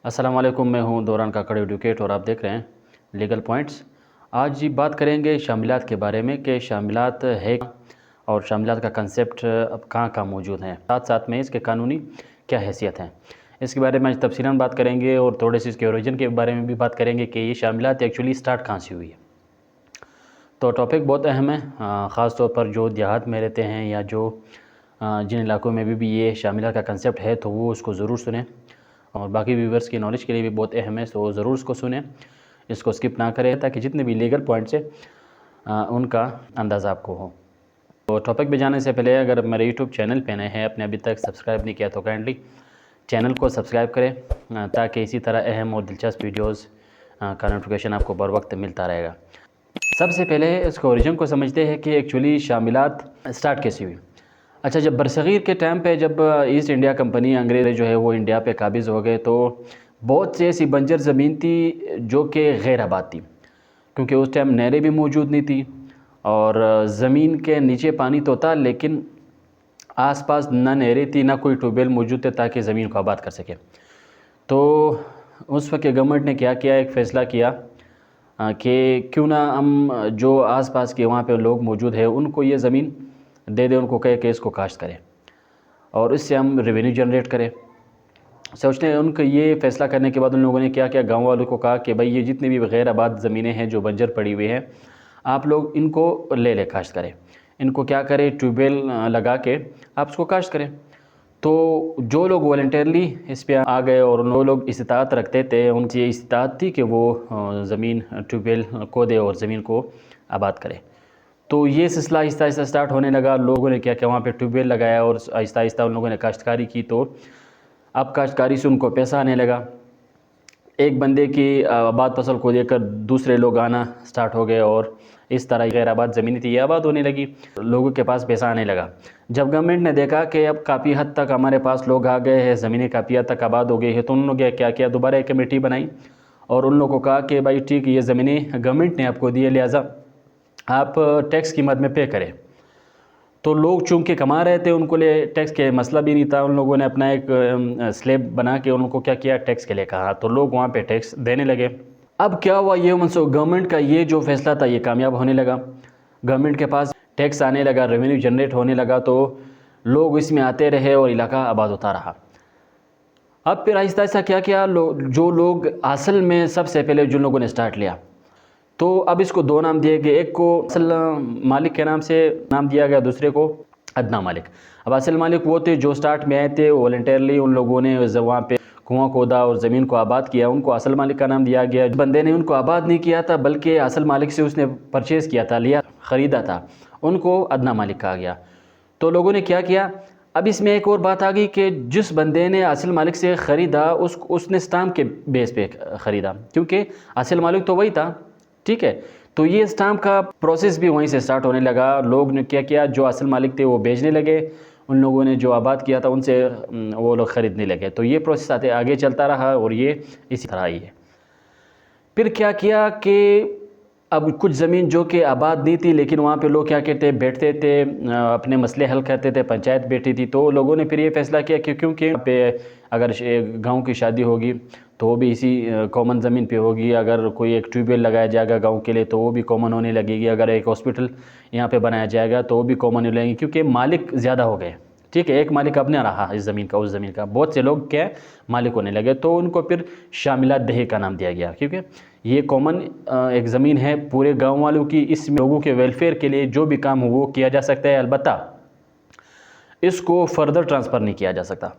अस्सलाम वालेकुम, मैं हूं दौरान काकड़ एडवोकेट और आप देख रहे हैं लीगल पॉइंट्स। आज जी बात करेंगे शामिलात के बारे में कि शामिलात है और शामिलात का कंसेप्ट अब कहाँ कहाँ मौजूद है, साथ साथ में इसके कानूनी क्या हैसियत है। इसके बारे में आज तफसीलन बात करेंगे और थोड़े से इसके ओरिजिन के बारे में भी बात करेंगे कि ये शामिलात एक्चुअली स्टार्ट कहाँ से हुई है। तो टॉपिक बहुत अहम है, ख़ास तौर पर जो देहात में रहते हैं या जो जिन इलाकों में भी ये शामिलात का कंसेप्ट है तो वो उसको ज़रूर सुने और बाकी व्यूवर्स की नॉलेज के लिए भी बहुत अहम है, तो ज़रूर इसको सुने, इसको स्किप ना करें ताकि जितने भी लीगल पॉइंट्स है उनका अंदाज़ा आपको हो। तो टॉपिक पे जाने से पहले अगर मेरे यूट्यूब चैनल पे नए हैं, आपने अभी तक सब्सक्राइब नहीं किया तो काइंडली चैनल को सब्सक्राइब करें ताकि इसी तरह अहम और दिलचस्प वीडियोज़ का नोटिफिकेशन आपको बर वक्त मिलता रहेगा। सबसे पहले इसको ओरिजिन को समझते हैं कि एक्चुअली शामिलात स्टार्ट कैसे हुई। अच्छा, जब बरसग़ीर के टाइम पे जब ईस्ट इंडिया कंपनी अंग्रेज़ जो है वो इंडिया पे काबिज़ हो गए तो बहुत सी ऐसी बंजर ज़मीन थी जो कि गैर आबाद थी, क्योंकि उस टाइम नहरें भी मौजूद नहीं थी और ज़मीन के नीचे पानी तो था लेकिन आसपास ना नहरें थी ना कोई ट्यूबवेल मौजूद थे ताकि ज़मीन को आबाद कर सके। तो उस वक्त गवर्नमेंट ने क्या किया, एक फ़ैसला किया कि क्यों ना हम जो आसपास के वहाँ पे लोग मौजूद हैं उनको ये ज़मीन दे दें, उनको कहे कि इसको काश्त करें और इससे हम रेवेन्यू जनरेट करें। सोचते हैं उनको ये फ़ैसला करने के बाद उन लोगों ने क्या किया, गांव वालों को कहा कि भाई ये जितनी भी गैर आबाद ज़मीनें हैं जो बंजर पड़ी हुई हैं आप लोग इनको ले काश्त करें, इनको क्या करें ट्यूबवेल लगा के आप इसको काश्त करें। तो जो लोग वॉलंटियरली इस पे आ गए और उन लोग इस्तात रखते थे, उनकी ये इस्तात थी कि वो ज़मीन ट्यूबवेल को दे और ज़मीन को आबाद करें। तो ये सिलसिला आहिस्ता आहिस्ता स्टार्ट होने लगा। लोगों ने क्या किया, वहाँ पे ट्यूबवेल लगाया और आहिस्ता आहिस्ता उन लोगों ने काश्तकारी की। तो अब काश्तकारी से उनको पैसा आने लगा। एक बंदे की आबाद फसल को देकर दूसरे लोग आना स्टार्ट हो गए और इस तरह गैर आबाद ज़मीन थी ये आबाद होने लगी, लोगों के पास पैसा आने लगा। जब गवर्नमेंट ने देखा कि अब काफ़ी हद तक हमारे पास लोग आ गए हैं, ज़मीनें काफ़ी हद तक आबाद हो गई है, तो उन लोगों ने क्या किया, दोबारा एक कमेटी बनाई और उन लोगों को कहा कि भाई ठीक, ये ज़मीनें गवर्नमेंट ने आपको दी है, लिहाजा आप टैक्स की मद में पे करें। तो लोग चूँकि कमा रहे थे, उनको लिए टैक्स के मसला भी नहीं था। उन लोगों ने अपना एक स्लैब बना के उनको क्या किया, टैक्स के लिए कहा, तो लोग वहाँ पे टैक्स देने लगे। अब क्या हुआ, ये गवर्नमेंट का ये जो फैसला था ये कामयाब होने लगा, गवर्नमेंट के पास टैक्स आने लगा, रेवेन्यू जनरेट होने लगा, तो लोग इसमें आते रहे और इलाका आबाद होता रहा। अब फिर आहिस्ता आहिस्ता क्या किया, जो लोग असल में सबसे पहले जिन लोगों ने स्टार्ट लिया, तो अब इसको दो नाम दिए गए, एक को असल मालिक के नाम से नाम दिया गया, दूसरे को अदना मालिक। अब असल मालिक वो थे जो स्टार्ट में आए थे, वॉलंटियरली उन लोगों ने वहाँ पे कुआं खोदा और ज़मीन को आबाद किया, उनको असल मालिक का नाम दिया गया। बंदे ने उनको आबाद नहीं किया था बल्कि असल मालिक से उसने परचेज़ किया था, लिया, ख़रीदा था, उनको अदना मालिक कहा गया। तो लोगों ने क्या किया, अब इसमें एक और बात आ गई कि जिस बंदे ने असल मालिक से ख़रीदा उसने स्टाम्प के बेस पे ख़रीदा, क्योंकि असल मालिक तो वही था, ठीक है। तो ये स्टाम्प का प्रोसेस भी वहीं से स्टार्ट होने लगा। लोग ने क्या किया, जो असल मालिक थे वो बेचने लगे, उन लोगों ने जो आबाद किया था उनसे वो लोग ख़रीदने लगे। तो ये प्रोसेस आगे चलता रहा और ये इसी तरह ही है। फिर क्या किया कि अब कुछ ज़मीन जो कि आबाद नहीं थी लेकिन वहाँ पे लोग क्या कहते बैठते थे, अपने मसले हल करते थे, पंचायत बैठी थी, तो लोगों ने फिर ये फैसला किया कि क्योंकि पे अगर गांव की शादी होगी तो वो भी इसी कॉमन ज़मीन पे होगी, अगर कोई एक ट्यूबवेल लगाया जाएगा गांव के लिए तो वो भी कॉमन होने लगेगी, अगर एक हॉस्पिटल यहाँ पे बनाया जाएगा तो वो भी कॉमन होने लगेगी, क्योंकि मालिक ज़्यादा हो गए, ठीक है। एक मालिक अब नहीं रहा इस ज़मीन का, उस ज़मीन का बहुत से लोग क्या मालिक होने लगे, तो उनको फिर शामिलात दहे का नाम दिया गया, क्योंकि ये कॉमन एक ज़मीन है पूरे गांव वालों की, इस लोगों के वेलफेयर के लिए जो भी काम हो वो किया जा सकता है, अलबत्ता इसको फर्दर ट्रांसफ़र नहीं किया जा सकता।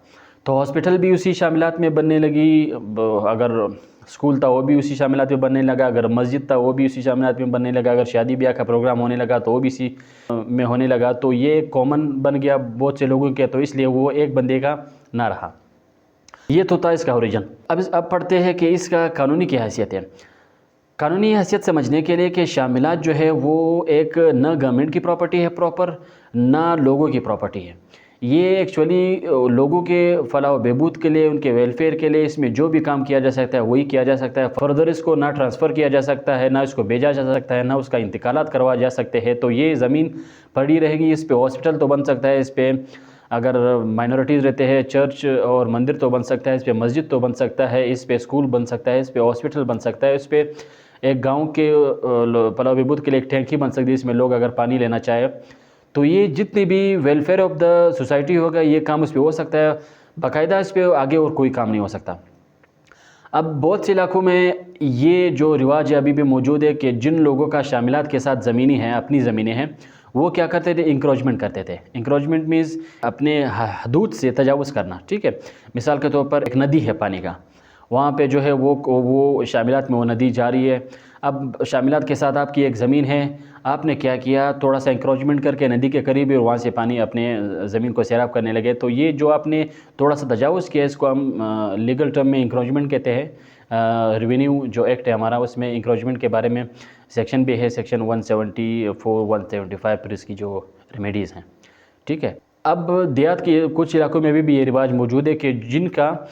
तो हॉस्पिटल भी उसी शामिलात में बनने लगी, अगर स्कूल था वो भी उसी शामिलात में बनने लगा, अगर मस्जिद था वो भी उसी शामिलात में बनने लगा, अगर शादी ब्याह का प्रोग्राम होने लगा तो वो भी इसी में होने लगा। तो ये कॉमन बन गया बहुत से लोगों के, तो इसलिए वो एक बंदे का ना रहा। ये तो था इसका ओरिजिन। अब पढ़ते हैं कि इसका कानूनी क्या हैसियत है। कानूनी हैसियत समझने के लिए कि शामिलात जो है वो एक न गवर्नमेंट की प्रॉपर्टी है प्रॉपर, ना लोगों की प्रॉपर्टी है। ये एक्चुअली लोगों के फलाह व बहबूद के लिए, उनके वेलफेयर के लिए इसमें जो भी काम किया जा सकता है वही किया जा सकता है। फर्दर इसको ना ट्रांसफ़र किया जा सकता है, ना इसको भेजा जा सकता है, ना उसका इंतकालात करवा जा सकते हैं। तो ये ज़मीन पड़ी रहेगी, इस पर हॉस्पिटल तो बन सकता है, इस पर अगर माइनॉरिटीज़ रहते हैं, चर्च और मंदिर तो बन सकता है, इस पर मस्जिद तो बन सकता है, इस पर स्कूल बन सकता है, इस पर हॉस्पिटल बन सकता है, इस पर एक गांव के पलाव विभूत के लिए एक टैंकी बन सकती है, इसमें लोग अगर पानी लेना चाहे तो ये जितनी भी वेलफेयर ऑफ द सोसाइटी होगा ये काम उस पर हो सकता है। बाकायदा इस पर आगे और कोई काम नहीं हो सकता। अब बहुत से इलाकों में ये जो रिवाज अभी भी मौजूद है कि जिन लोगों का शामिलात के साथ ज़मीनी हैं, अपनी ज़मीनें हैं, वो क्या करते थे, इंक्रोचमेंट करते थे। इंक्रोचमेंट मीन्स अपने हदूद से तजावुज़ करना, ठीक है। मिसाल के तौर पर एक नदी है पानी का, वहाँ पे जो है वो शामिलात में वो नदी जा रही है। अब शामिलात के साथ आपकी एक ज़मीन है, आपने क्या किया, थोड़ा सा इंक्रोचमेंट करके नदी के करीब और वहाँ से पानी अपने ज़मीन को सैराब करने लगे। तो ये जो आपने थोड़ा सा तजावुज़ किया, इसको हम लीगल टर्म में इंक्रोचमेंट कहते हैं। रेवेन्यू जो एक्ट है हमारा, उसमें इंक्रोचमेंट के बारे में सेक्शन भी है, सेक्शन 174, 175 पर इसकी जो रेमेडीज़ हैं, ठीक है। अब देहात के कुछ इलाकों में भी ये रिवाज मौजूद है कि जिनका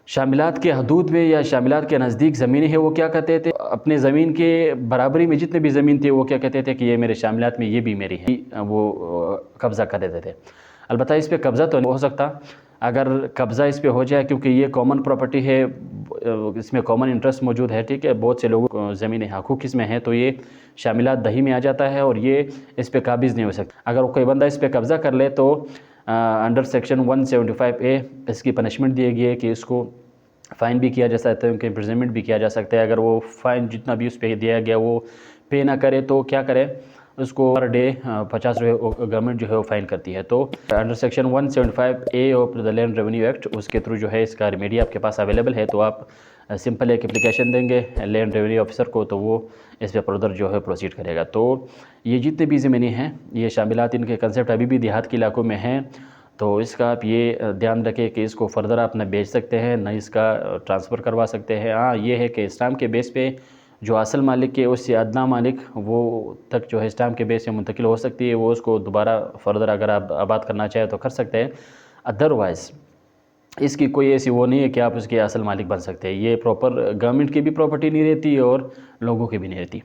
शामिलात के हदूद में या शामिलात के नज़दीक ज़मीनें हैं, वो क्या कहते थे, अपने ज़मीन के बराबरी में जितने भी ज़मीन थे वो क्या कहते थे कि ये मेरे शामिलात में, ये भी मेरी है, वो कब्ज़ा कर देते थे। अलबत्ता इस पर कब्ज़ा तो नहीं हो सकता। अगर कब्ज़ा इस पर हो जाए, क्योंकि ये कॉमन प्रॉपर्टी है, इसमें कॉमन इंटरेस्ट मौजूद है, ठीक है, बहुत से लोगों को ज़मीन हकूक़ इसमें है, तो ये शामिलात दही में आ जाता है और ये इस पर काबिज़ नहीं हो सकता। अगर कोई बंदा इस पर कब्ज़ा कर ले तो अंडर सेक्शन 175A इसकी पनिशमेंट दी गई है कि इसको फ़ाइन भी किया जा सकता है, उनके इम्प्रिजनमेंट भी किया जा सकता है। अगर वो फ़ाइन जितना भी उस पर दिया गया वो पे ना करे तो क्या करे, उसको पर डे 50 रुपये गवर्नमेंट जो है वो फ़ाइन करती है। तो under section 175A of the land revenue act, उसके थ्रू जो है इसका रेमेडी आपके पास अवेलेबल है। तो आप सिंपल एक एप्लीकेशन देंगे लैंड रेवेन्यू ऑफिसर को, तो वो इस पर फर्दर जो है प्रोसीड करेगा। तो ये जितने भी ज़मीनें हैं, ये शामिलात, इनके कंसेप्ट अभी भी देहात के इलाकों में हैं। तो इसका आप ये ध्यान रखें कि इसको फर्दर आप न बेच सकते हैं, न इसका ट्रांसफ़र करवा सकते हैं। हाँ, ये है कि स्टाम्प के बेस पे जो असल मालिक है उससे अदना मालिक वो तक जो है स्टाम्प के बेस से मुंतकिल हो सकती है, वो उसको दोबारा फर्दर अगर आप आबाद करना चाहें तो कर सकते हैं। अदरवाइज़ इसकी कोई ऐसी वो नहीं है कि आप उसके असल मालिक बन सकते हैं। ये प्रॉपर गवर्नमेंट की भी प्रॉपर्टी नहीं रहती और लोगों की भी नहीं रहती।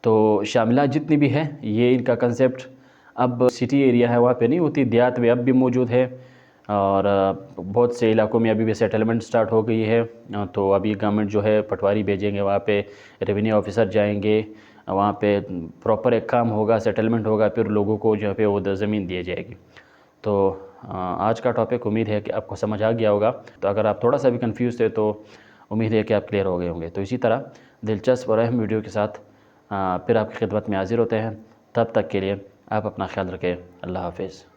तो शामिलात जितनी भी है, ये इनका कंसेप्ट अब सिटी एरिया है वहाँ पे नहीं होती, देहात में अब भी मौजूद है और बहुत से इलाकों में अभी भी सेटलमेंट स्टार्ट हो गई है। तो अभी गवर्नमेंट जो है पटवारी भेजेंगे, वहाँ पे रेवेन्यू ऑफिसर जाएंगे, वहाँ पे प्रॉपर एक काम होगा, सेटलमेंट होगा, फिर लोगों को जो है वो ज़मीन दी जाएगी। तो आज का टॉपिक उम्मीद है कि आपको समझ आ गया होगा। तो अगर आप थोड़ा सा भी कंफ्यूज थे तो उम्मीद है कि आप क्लियर हो गए होंगे। तो इसी तरह दिलचस्प और अहम वीडियो के साथ फिर आपकी खिदमत में हाजिर होते हैं। तब तक के लिए आप अपना ख्याल रखें। अल्लाह हाफ़िज़।